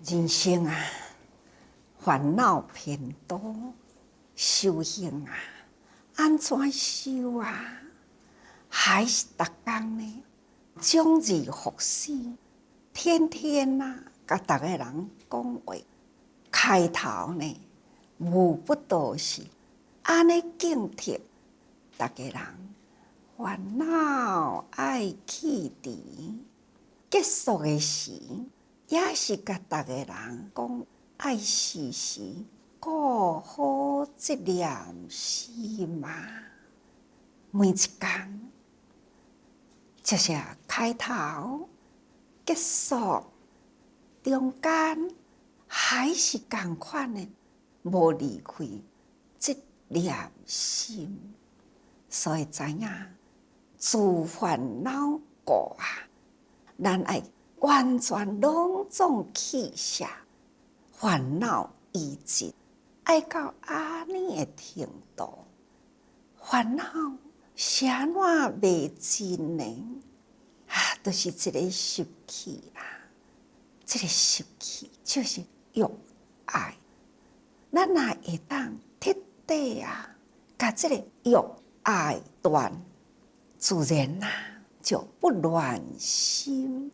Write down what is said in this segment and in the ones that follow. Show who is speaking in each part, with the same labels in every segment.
Speaker 1: 人生啊，烦恼偏多，修行啊，安怎修啊？还是逐工呢，终日服侍，天天啊，甲逐个人讲话，开头呢，无不都是安尼警惕逐个人，烦恼爱去除，结束的时，也是甲逐个人讲，爱时时顾好这念心嘛。每一天，就是开头、结束、中间，还是同款的，无离开这念心。所以知影，自烦恼故啊，咱爱完全拢总去下，烦恼已尽，爱到安尼的程度。烦恼是安怎袂尽呢？就是一个习气啦。这个习气就是欲爱。咱若会当彻底啊，甲这个欲爱断，自然就不乱心。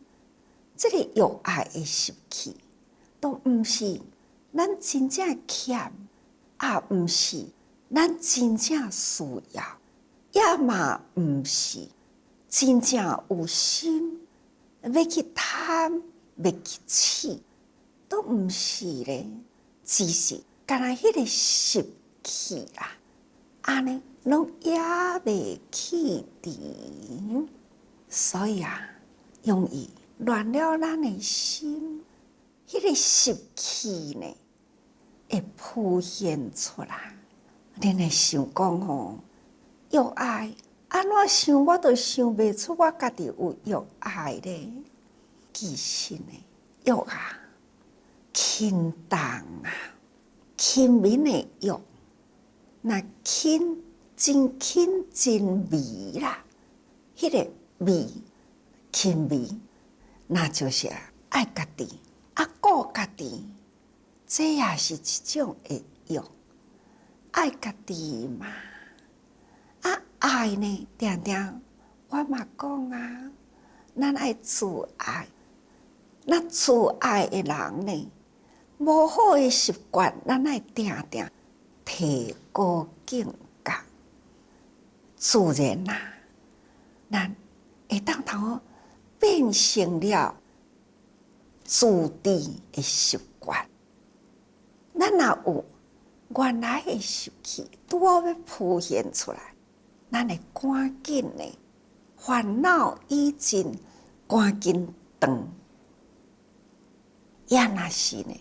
Speaker 1: 这个欲爱的习气，都毋是咱真正欠，也毋是咱真正需要，也嘛毋是真正有心要去贪，要去饲，都毋是咧。只是干那迄个习气啦，安尼拢也袂去除，所以容易乱了咱的心。迄个习气呢，会浮现出来。恁会想讲吼，欲爱安怎想，我都想袂出我家己有欲爱咧。其实呢，欲轻重轻民的欲，那轻真轻真微啦，迄个微轻微，那就是爱家己顾家己，这也是一种的欲。爱家己嘛，爱呢，定定我嘛讲咱爱自爱。那自爱的人呢，无好的习惯，咱爱定定提高境界。自然咱会当头变成了自制的习惯。咱若有原来的习气，拄好要浮现出来，咱会赶紧呢，烦恼已尽，赶紧断。也若是呢，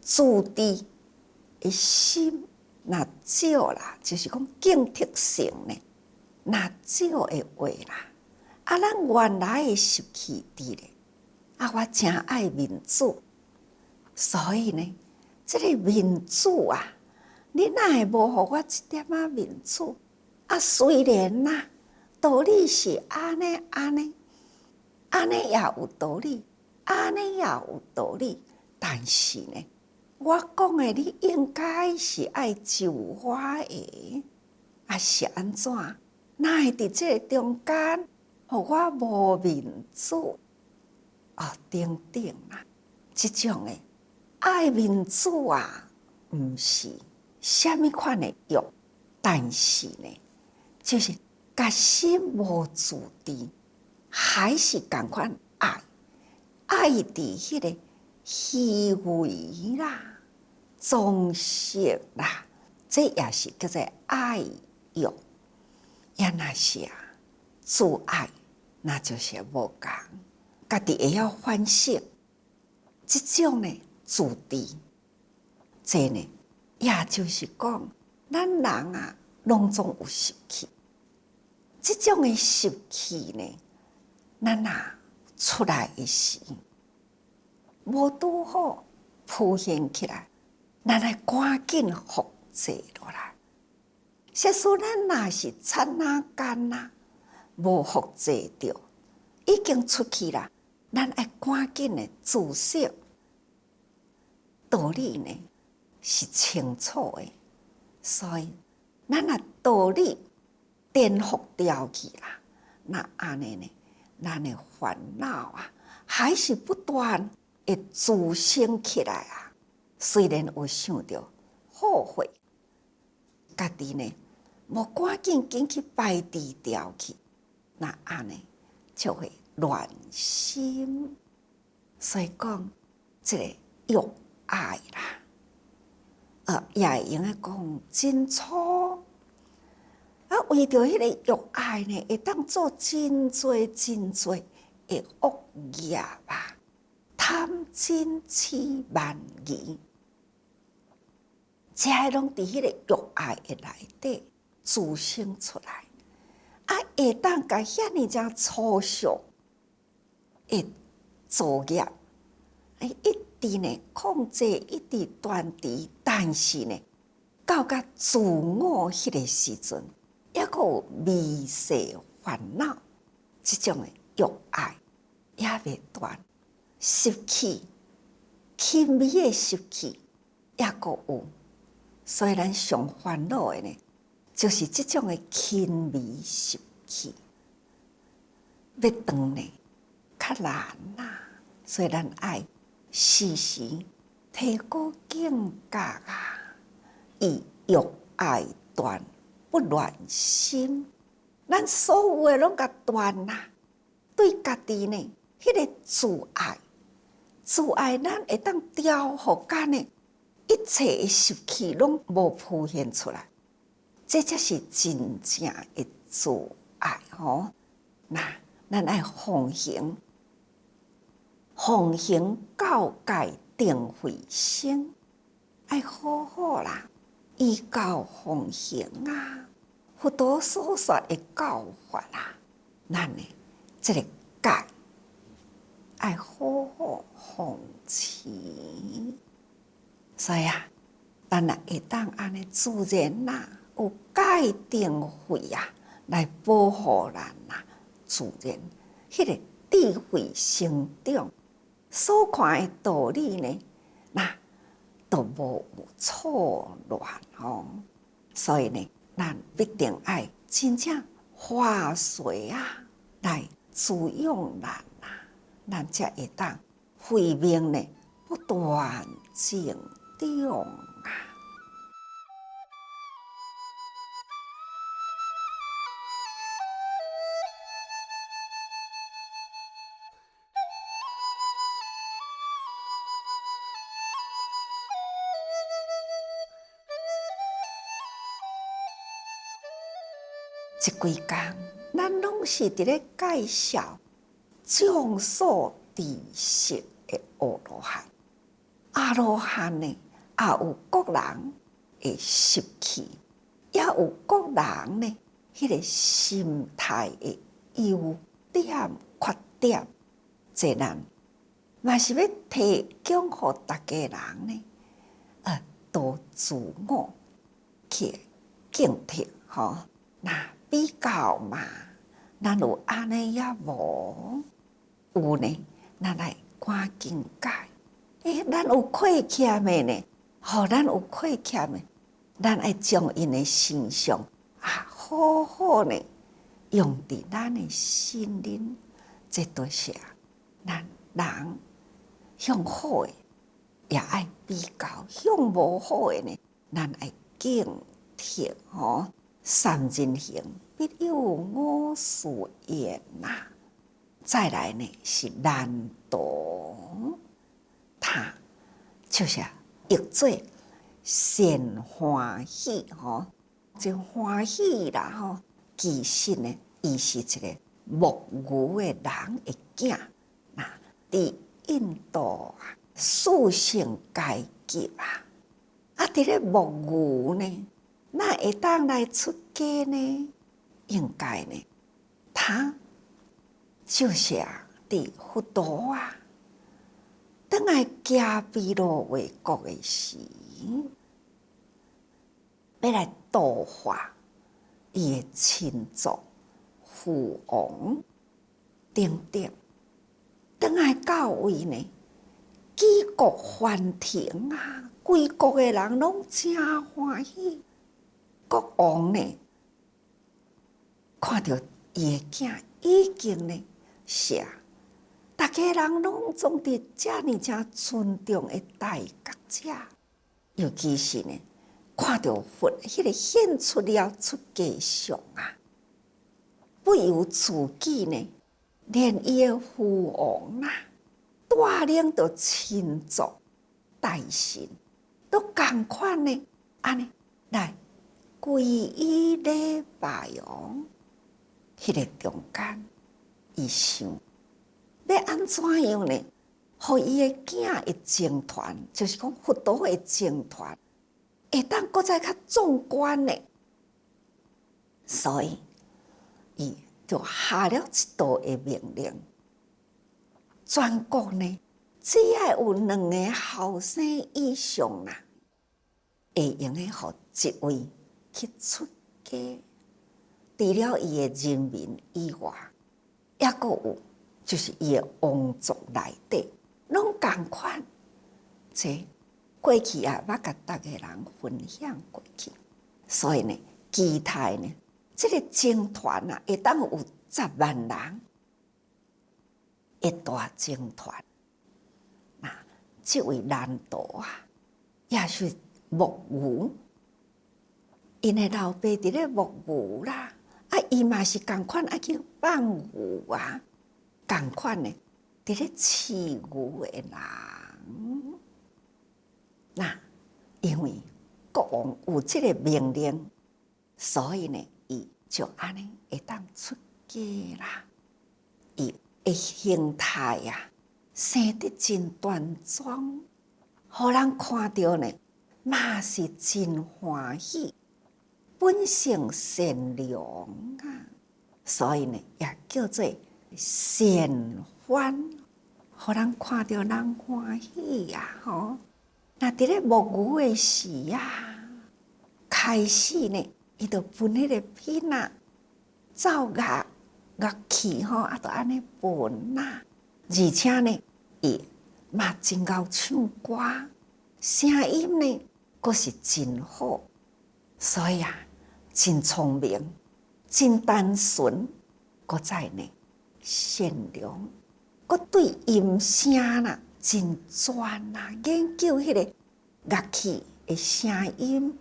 Speaker 1: 自制的心若少啦，就是讲警惕性呢，若少的话啦，咱原来的习气伫咧，我真爱民主，所以呢，这个民主你哪会无互我一点民主？虽然道理是安尼也有道理。安尼也有道理，但是呢，我讲的你应该是爱就我的，是安怎？哪会伫这个中间，互我无民主？等等这种的爱民主毋是虾米款的欲，但是呢，就是甲心无自制，还是同款爱伫迄个虚伪啦、装饰啦，这也是叫做爱欲。也若是自爱，那就是无共。家己会晓反省，这种呢自制，这呢也就是讲，咱人拢总有习气。这种的习气呢，咱出来的时，无拄好浮现起来，咱来赶紧复制落来。假使咱若是刹那间无复制着，已经出去啦，咱爱赶紧的自省，道理呢是清楚的，所以咱若道理颠覆掉去啦，那安尼呢，咱的烦恼啊，还是不断会滋生起来啊。虽然有想到后悔，家己呢无赶紧去排除掉去，那安尼就会乱心。所以讲，这个欲爱啦，也会用来讲真粗。为着迄个欲爱呢，会当做真多的恶业啊，贪嗔痴慢疑，这些拢伫迄个欲爱的内底滋生出来，会当甲遐尼正粗俗的作业，一直呢控制，一直断除，但是呢，到甲自我迄个时阵，抑阁有微细烦恼，即种的欲爱也袂断，失去轻微的失去也阁有，所以咱上烦恼的呢，就是即种的轻微失去，要断呢较难啦。所以咱爱时时提高境界啊，以欲爱断不乱心。咱所有的拢甲断啦，对家己呢，迄个自爱，咱会当调互间的一切的失去拢无浮现出来，这才是真正的自爱吼。那咱爱奉行教戒定慧生，爱好好啦，依教奉行啊，佛陀所说的教法啦，咱呢这个戒爱好好奉持，所以咱也会当安尼自然啦，有戒定慧啊，来保护咱啦，自然迄个智慧成长。所看的道理呢，那都无有错乱哦。所以呢，咱必定爱真正化水啊，来滋养咱啊，咱才会当慧命呢不断增长啊。这几工，咱拢是伫咧介绍种所知识的阿罗汉。阿罗汉呢，也有各人的习气，也有各人呢，迄个心态的优点、缺点，这咱嘛是要提供互大家人呢，多自我去警惕吼。那比较嘛，咱有安尼也无？有呢，咱来赶紧改。咱有亏欠的呢，咱有亏欠的，咱爱将因的形象好好呢用伫咱的心灵，这都是咱人向好的也爱比较，向无好的呢，咱爱警惕吼。三人行，必有我师焉呐。再来呢是难度，他就是译做善欢喜吼，这欢喜啦吼，其实呢，伊是一个木牛的人的囝。那伫印度属性阶级伫咧木牛呢？那会当来出家呢？应该呢，他就是伫佛陀等来加毗罗卫国的时，要来度化伊的亲族、父王等等，等来到位呢，举国欢庭啊，规国的人拢真欢喜。国王呢，看到伊的囝已经呢写，大家人拢总伫遮尔正尊重的大觉者，尤其是呢，看到佛迄个显出了出家相啊，不由自己呢，连伊的父王啊，带领着亲族大臣，都共款呢，安尼来皈依礼拜哦。迄个中间，伊想要安怎样呢？互伊的囝的僧团，就是讲佛陀的僧团，会当搁再较壮观呢。所以，伊就下了一道的命令，全国呢，只要有2个后生以上啦，会用的互一位去出家。除了伊的人民以外，还阁有就是伊的王族内底，拢共款。这过去也捌甲逐个人分享过去，所以呢，期待呢，这个僧团啊，会当有10万人，一大僧团。那这位难道啊，也是木牛，因的老爸伫咧木牛啦。伊嘛是共款爱去放牛啊，共款呢，伫咧饲牛的人。那因为国王有这个命令，所以呢，伊就安尼会当出家啦。伊的形态啊，生得真端庄，互人看到呢，嘛是真欢喜。本性善良啊，所以呢，也叫做善欢，互人看到人欢喜呀！吼，那伫咧木牛的时啊，开始呢，伊就分迄个品啊，奏乐器吼，啊，都安尼分啦。而且呢，伊嘛真够唱歌，声音呢，阁是真好，所以啊。真聪明，真单纯，搁再呢善良，搁对音声啦真专啦，研究迄个乐器的声音，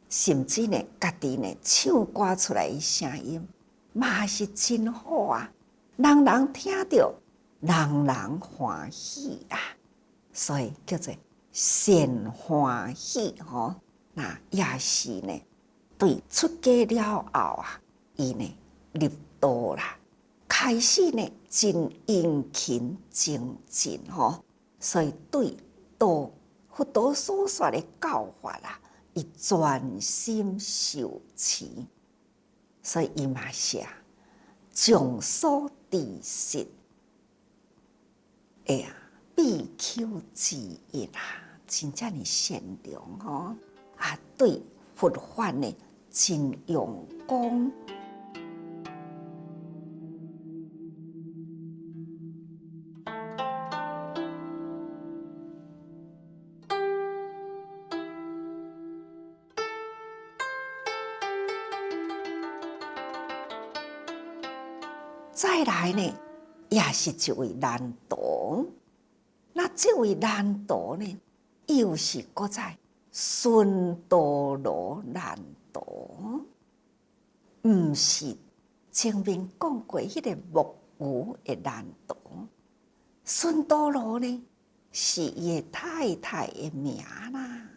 Speaker 1: 甚至呢家己呢唱歌出来的声音，嘛是真好啊！人人听到，人人欢喜啊！所以叫做善欢喜吼。那也是呢。对，出家了后啊，伊呢入道啦，开始呢真殷勤精进吼，所以对道佛陀所说的教法啦，伊专心受持，所以伊嘛是啊，众所知识，哎呀，必求之一啦，真正的善良吼啊，对佛法呢。真用功，再来呢，也是一位难陀。那这位难陀呢，又是搁在孙多罗难陀，毋是前面讲过迄个木牛的难陀。孙多罗呢，是伊的太太的名啦。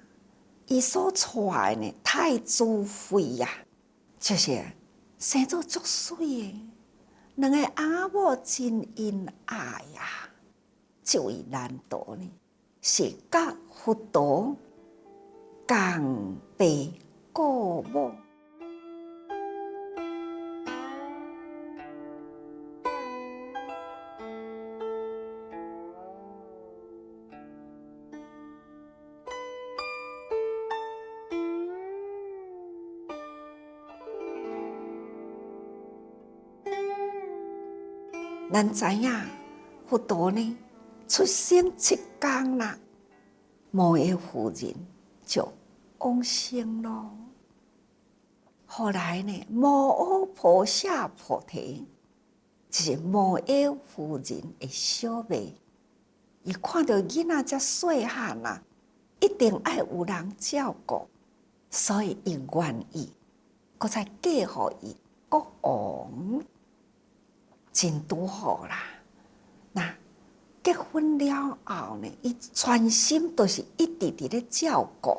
Speaker 1: 伊所娶的呢，太子妃呀，就是生做足水的，2个阿母真恩爱呀。这位难陀呢，是甲佛陀共爸故母。咱知影佛陀呢，出生7天啦，摩耶夫人就往生咯。后来呢，摩诃婆舍菩提就是摩耶夫人的小妹，伊看到囡仔遮细汉啊，一定爱有人照顾，所以伊愿意，搁再嫁互伊国王，真拄好啦。那结婚了后呢，伊全心都是一直伫咧照顾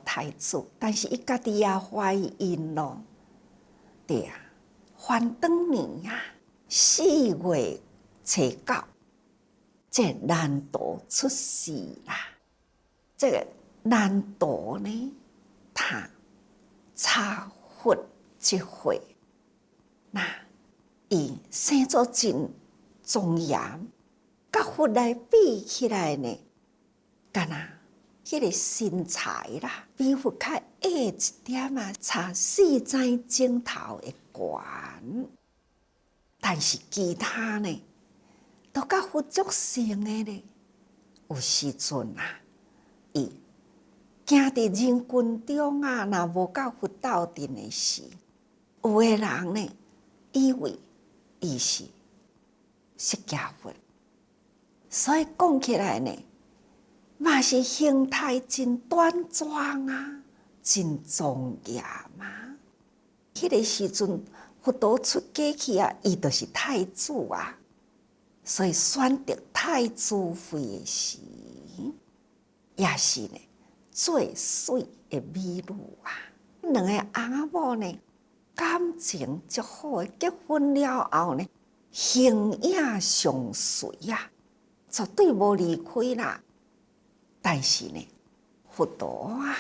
Speaker 1: 太子，但是伊家己也怀孕咯，对啊，番当年啊4月初9，这难陀出世啦。这个难陀呢，他差佛即会，那伊生做真庄严，甲佛来比起来呢，敢若迄个身材啦，比佛较矮一点啊，差4指指头的悬，但是其他呢，都甲佛足像的呢。有时阵啊，伊行伫人群中啊，若无甲佛斗阵的时，有的人呢，以为伊是释迦佛，所以讲起来呢，嘛是形态真端庄啊，真庄严啊。迄个时阵，佛陀出家去啊，伊就是太子啊，所以选择太子妃的时，也是呢最水的美女啊。两个翁仔某呢，感情足好的，结婚了后呢，形影相随啊，绝对无离开啦。但是呢，佛陀啊，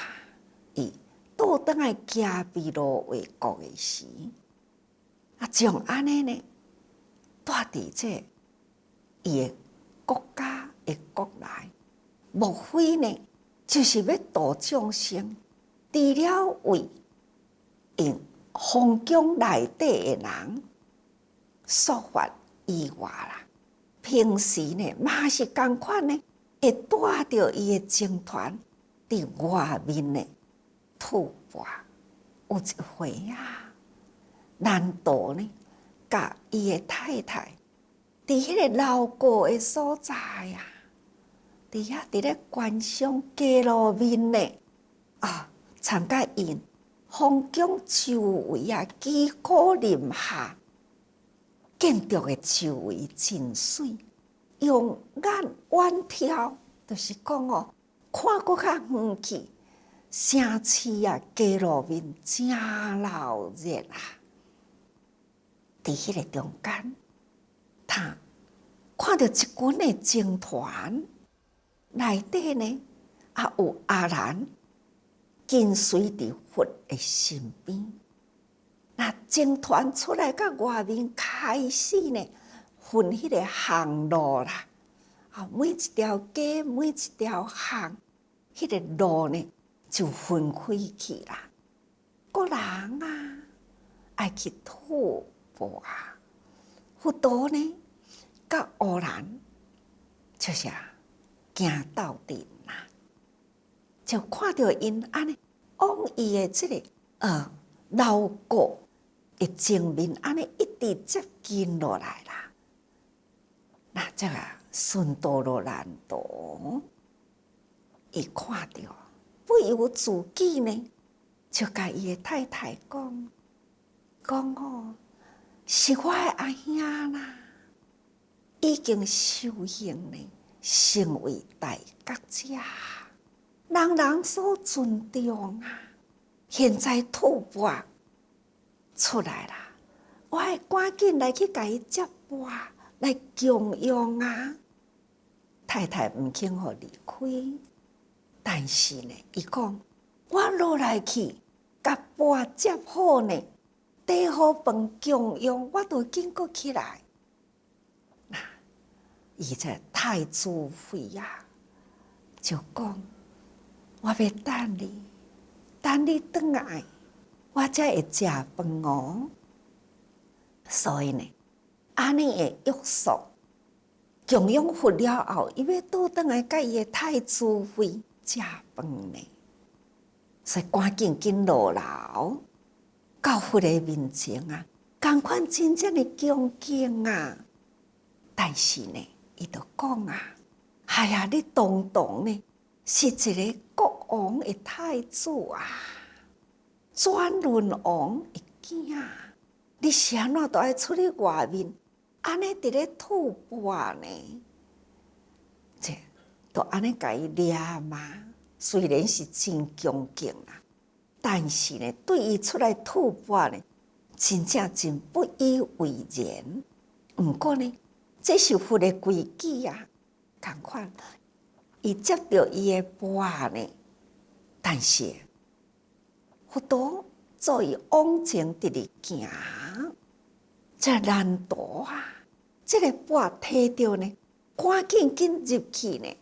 Speaker 1: 伊倒转来行毗卢卫国的时，啊，将安尼呢，住伫这伊的国家的国内，莫非呢，就是要度众生，除了为因皇宫内底的人说法以外啦，平时呢，嘛是同款呢，会带着伊的僧团伫外面呢吐蕃。有一回啊，难陀呢，甲伊的太太伫迄个老古的所在啊，伫咧观赏街路面呢，参加因皇宫周围啊，旗鼓林下，建筑的周围真水，用眼远眺，就是讲看搁较远去，城市啊，街路面真闹热啊！伫迄个中间，他看到一群的僧团，内底呢有阿难跟随伫佛的身边。那僧团出来到外面开始呢，分迄个巷路啦，每一条街每一条巷，迄个路呢就分开去啦。个人啊，爱去吐蕃啊，佛陀呢，甲阿难就是行到阵啦，就看到因安尼往伊的这个老古的正面安尼一直接近落来啦。那这个顺道路难陀，伊看到不由自己呢，就甲伊的太太讲是我的阿兄啦，已经修行呢，成为大觉者，人人所尊重啊。现在吐蕃出来啦，我要赶紧来去甲伊接钵，来供养啊。太太唔肯互离开，但是呢，伊讲我落来去，甲钵接好呢，底好饭供养，我就紧过起来。那伊这太子妃啊，就讲我要等你转来，我才会食饭哦。所以呢，安尼的约束供养佛了后，伊要倒转来甲伊的太子妃食饭呢，所以赶紧落楼到佛的面前啊，同款真正的恭敬啊。但是呢，伊就讲啊，哎呀，你堂堂呢是一个国王的太子啊，转轮王的囝，你是安怎都爱出去外面，安尼伫咧吐蕃呢？这都安尼甲伊掠嘛。虽然是真恭敬啦，但是呢，对伊出来吐蕃呢，真正真不以为然。毋过呢，这是佛的规矩啊，同款，伊接到伊的钵呢，但是佛陀做伊往前直直行，这难度啊，这个钵摕到呢，赶紧入去呢，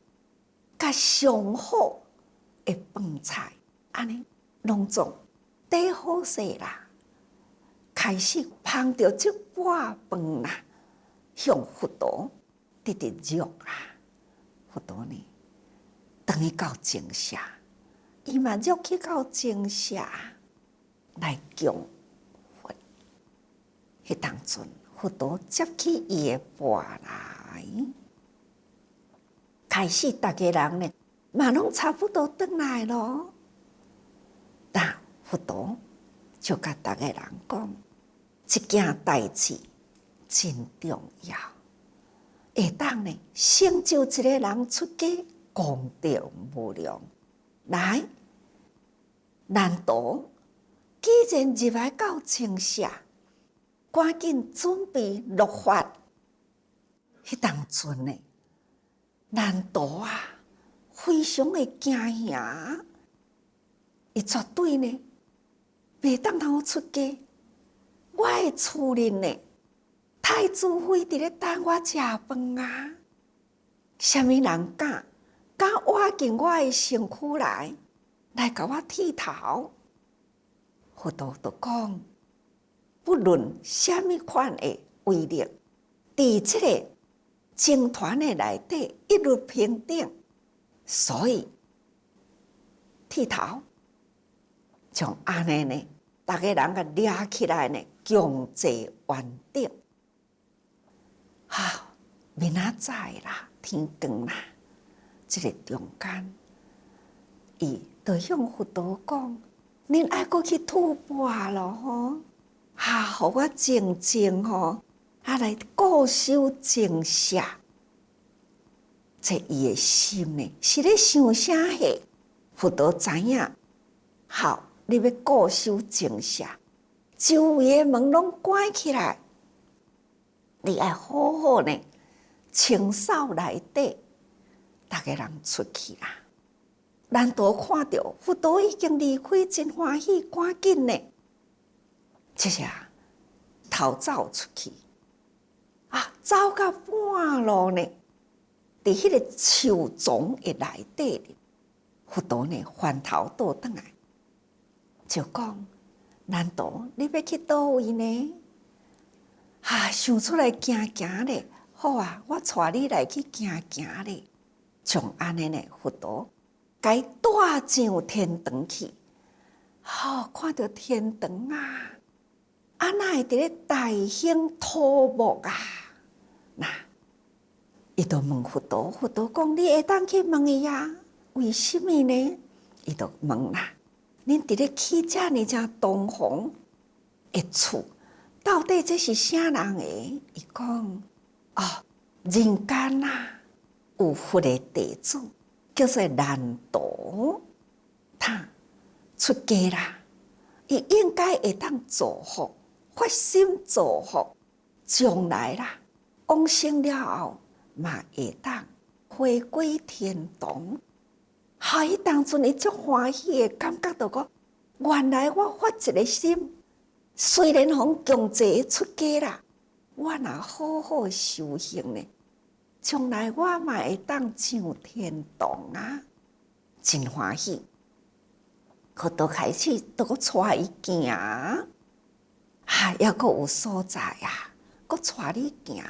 Speaker 1: 甲上好的饭菜，安尼拢总底好势啦，开始捧着这钵饭啦，向佛陀直直入啦。佛陀呢，等于到静下，伊嘛入去到静下来供佛。迄当阵，佛陀接起伊的钵来，开始大家人呢，嘛拢差不多转来咯。但佛陀就甲大家人讲，这件代志真重要，会当呢成就一个人出家功德无量。来，难道既然入来到清下，赶紧准备落法。迄当阵呢，难道啊，非常的惊吓，伊绝对呢，袂当通出家。我的厝人呢，太子妃伫咧等我食饭啊！什么人敢挖进我的身躯来甲我剃头？佛陀就讲，不论什么款的威力，伫这个僧团的内底一律平等，所以剃头像安尼呢，大家人甲抓起来呢，强制完定。好，明仔载啦，天光啦，这个中间，伊就向佛陀讲：“恁爱过去吐蕃咯吼，互我静静吼，来固守静下。”这伊的心呢，是咧想啥货？佛陀知影，好，你要固守静下，周围的门拢关起来，你爱好好呢清扫内底，大家人出去啦。难道看到佛陀已经离开，真欢喜，赶紧呢，这下逃走出去啊！走到半路呢，伫迄个树丛的内底，佛陀呢翻头倒转来，就讲：难道你要去倒位呢？想出来行行咧，好啊，我带你来去行行咧。像安尼呢，佛陀该带上天堂去。看到天堂啊，哪会伫咧大兴土木啊？伊就问佛陀，佛陀讲：你会当去问伊啊？为什么呢？伊就问啦：恁伫咧起遮尔正东方的厝，到底这是啥人的？伊讲：人间啊，有佛的弟子，叫做难陀，他出家啦，伊应该会当造福，发心造福，将来啦，往生了后嘛会当回归天堂。伊当阵伊足欢喜的感觉到讲，原来我发一个心，虽然讲强制出家啦，我若好好修行呢，将来我嘛会当上天堂啊，真欢喜。佢都开始都个带伊行，还阁有所在啊，阁带你行，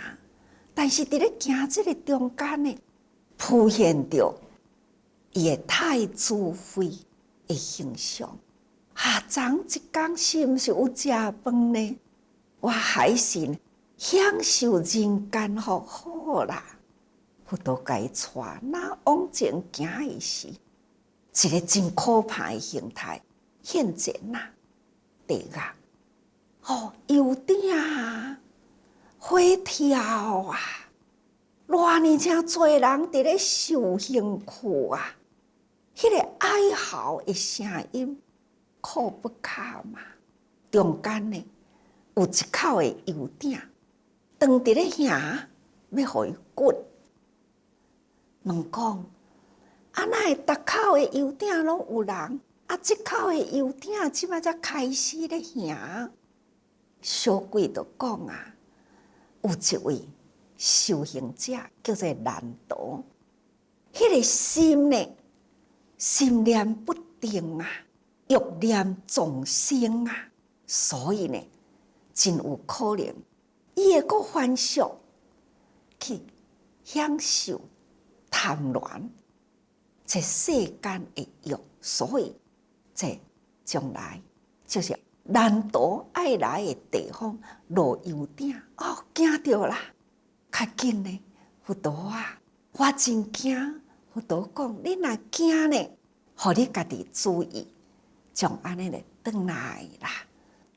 Speaker 1: 但是伫咧行即个中间呢，浮现着伊的太子妃的形象。昨一天是毋是有食饭呢？我还是享受人间福好啦。佛陀甲伊带，那往前行的时，一个真可怕的形态现前啦，地狱，油鼎啊，火跳啊，偌尼正多人伫咧受刑苦啊，迄个哀嚎的声音，苦不堪嘛。中间呢，有一口的油鼎，放伫咧遐，要互伊滚。问讲，哪会逐口的油鼎拢有人？即口的油鼎即摆才开始咧行。小鬼就讲有一位修行者叫做难陀，迄个心呢，心念不定欲念众生所以呢，真有可能伊会阁反复去享受贪婪这世间的欲，所以这将来就是难陀爱来的地方落油鼎。惊着啦！较紧呢，佛陀我真惊。佛陀讲，你若惊呢，互你家己注意，将安尼咧转来啦。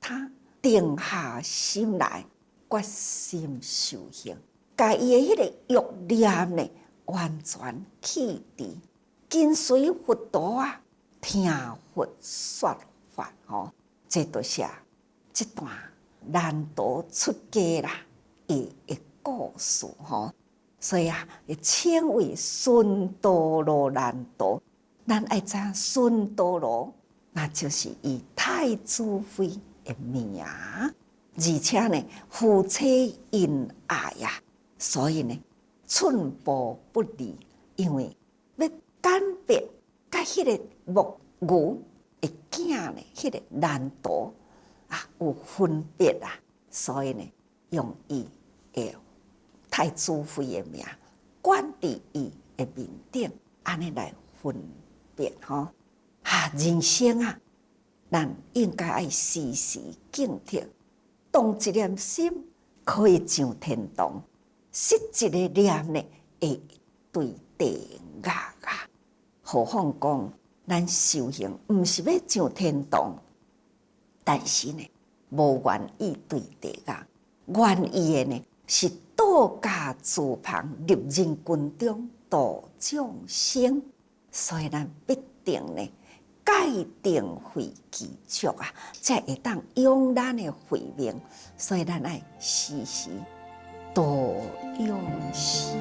Speaker 1: 他定下心来，决心修行，甲伊的迄个欲念呢，完全弃除，跟随佛陀听佛说法这就是这段难陀出家啦伊的故事所以称为孙多罗难陀。咱爱知孙多罗，那就是以太子妃的名，而且呢，夫妻恩爱所以呢，寸步不离，因为要鉴别甲迄个木牛的囝呢，迄个难陀有分别所以呢，用伊的太子妃的名，冠伫伊的面顶，安尼来分别人生咱应该爱时时警惕，动一念心可以上天堂，失一个念呢会对地狱何况讲咱修行毋是要上天堂，但是呢，无愿意对地狱，愿意的呢是渡家自旁，入人群中度众生，所以咱必定呢戒定慧具足才会当用咱的慧命，所以咱爱时时度众生。